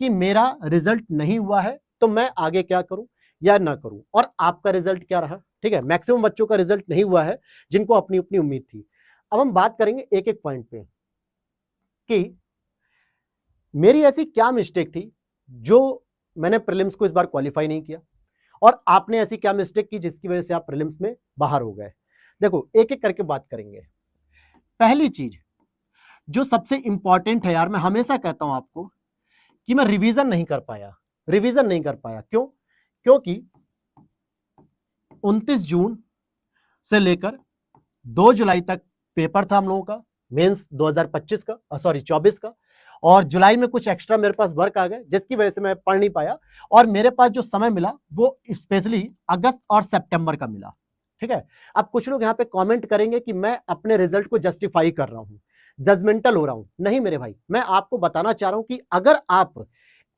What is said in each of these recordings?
कि मेरा रिजल्ट नहीं हुआ है तो मैं आगे क्या करूं या ना करूं, और आपका रिजल्ट क्या रहा। ठीक है, मैक्सिमम बच्चों का रिजल्ट नहीं हुआ है जिनको अपनी अपनी उम्मीद थी। अब हम बात करेंगे एक एक पॉइंट पे कि मेरी ऐसी क्या मिस्टेक थी जो मैंने प्रीलिम्स को इस बार क्वालिफाई नहीं किया, और आपने ऐसी क्या मिस्टेक की जिसकी वजह से आप प्रीलिम्स में बाहर हो गए। देखो एक एक करके बात करेंगे। पहली चीज जो सबसे इंपॉर्टेंट है यार, मैं हमेशा कहता हूं आपको कि मैं रिवीजन नहीं कर पाया। रिवीजन नहीं कर पाया क्यों? क्योंकि 29 जून से लेकर 2 जुलाई तक पेपर था हम लोगों का, मेंस 2025 का, सॉरी 24 का, और जुलाई में कुछ एक्स्ट्रा मेरे पास वर्क आ गए जिसकी वजह से मैं पढ़ नहीं पाया, और मेरे पास जो समय मिला वो स्पेशली अगस्त और सितंबर का मिला। ठीक है, अब कुछ लोग यहां पे कमेंट करेंगे कि मैं अपने रिजल्ट को जस्टिफाई कर रहा हूं, जजमेंटल हो रहा हूं। नहीं मेरे भाई, मैं आपको बताना चाह रहा हूं कि अगर आप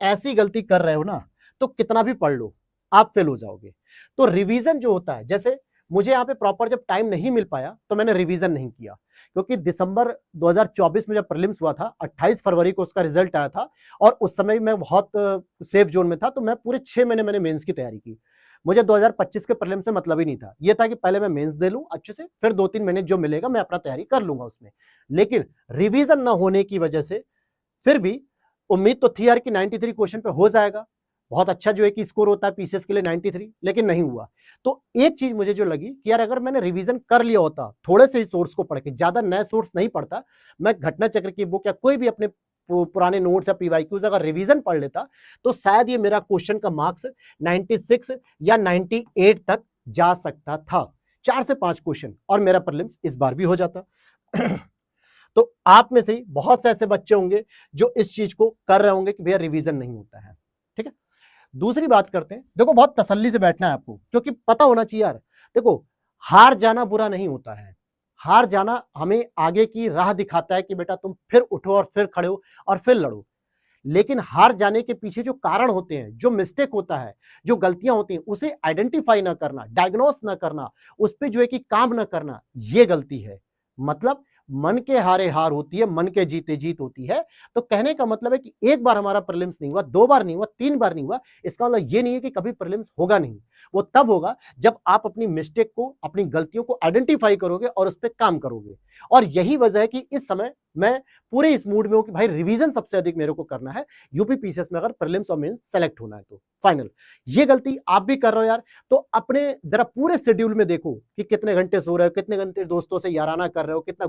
ऐसी गलती कर रहे हो ना तो कितना भी पढ़ लो आप फेल हो जाओगे। तो रिवीजन जो होता है, जैसे मुझे यहाँ पे प्रॉपर जब टाइम नहीं मिल पाया तो मैंने रिवीजन नहीं किया, क्योंकि दिसंबर 2024 में जब प्रीलिम्स हुआ था, 28 फरवरी को उसका रिजल्ट आया था, और उस समय मैं बहुत सेफ जोन में था, तो मैं पूरे 6 महीने मैंने मेंस की तैयारी की। मुझे 2025 के प्रीलिम्स से मतलब ही नहीं था, ये था कि पहले मैं मेंस दे लूं अच्छे से, फिर 2-3 महीने जो मिलेगा मैं अपना तैयारी कर लूंगा उसमें। लेकिन रिवीजन ना होने की वजह से फिर भी उम्मीद तो थी यार कि 93 क्वेश्चन पे हो जाएगा, बहुत अच्छा जो है कि स्कोर होता है पीसीएस के लिए 93, लेकिन नहीं हुआ। तो एक चीज मुझे जो लगी कि यार अगर मैंने रिवीजन कर लिया होता थोड़े से ही सोर्स को पढ़ के, ज्यादा नए सोर्स नहीं पढ़ता, मैं घटना चक्र की बुक या कोई भी अपने पुराने नोट्स या पीवाईक्यूज अगर रिवीजन पढ़ लेता तो शायद ये मेरा क्वेश्चन का मार्क्स 96 या 98 तक जा सकता था, 4 से 5 क्वेश्चन, और मेरा प्रीलिम्स इस बार भी हो जाता। तो आप में से ही बहुत से ऐसे बच्चे होंगे जो इस चीज को कर रहे होंगे कि भैया रिवीजन नहीं होता है। ठीक है, दूसरी बात करते हैं। देखो बहुत तसल्ली से बैठना है आपको, क्योंकि पता होना चाहिए यार, देखो हार जाना बुरा नहीं होता है। हार जाना हमें आगे की राह दिखाता है कि बेटा तुम फिर उठो और फिर खड़े हो और फिर लड़ो। लेकिन हार जाने के पीछे जो कारण होते हैं, जो मिस्टेक होता है, जो गलतियां होती हैं, उसे आइडेंटिफाई ना करना, डायग्नोस ना करना, उस पर जो है कि काम ना करना, ये गलती है। मतलब मन के हारे हार होती है, मन के जीते जीत होती है। तो कहने का मतलब है कि एक बार हमारा प्रीलिम्स नहीं हुआ, 2 बार नहीं हुआ, 3 बार नहीं हुआ, इसका मतलब ये नहीं है कि कभी प्रीलिम्स होगा नहीं। वो तब होगा जब आप अपनी मिस्टेक को, अपनी गलतियों को आइडेंटिफाई करोगे और उस पर काम करोगे। और यही वजह है कि इस समय मैं पूरे इस मूड में हूं कि भाई रिवीजन सबसे अधिक मेरे को करना है, यूपी पीसीएस में अगर प्रीलिम्स और मेंस सेलेक्ट होना है तो फाइनल। ये गलती आप भी कर रहे हो यार, तो अपने जरा पूरे शेड्यूल में देखो कि कितने घंटे सो रहे हो, कितने घंटे दोस्तों से याराना कर रहे हो, कितना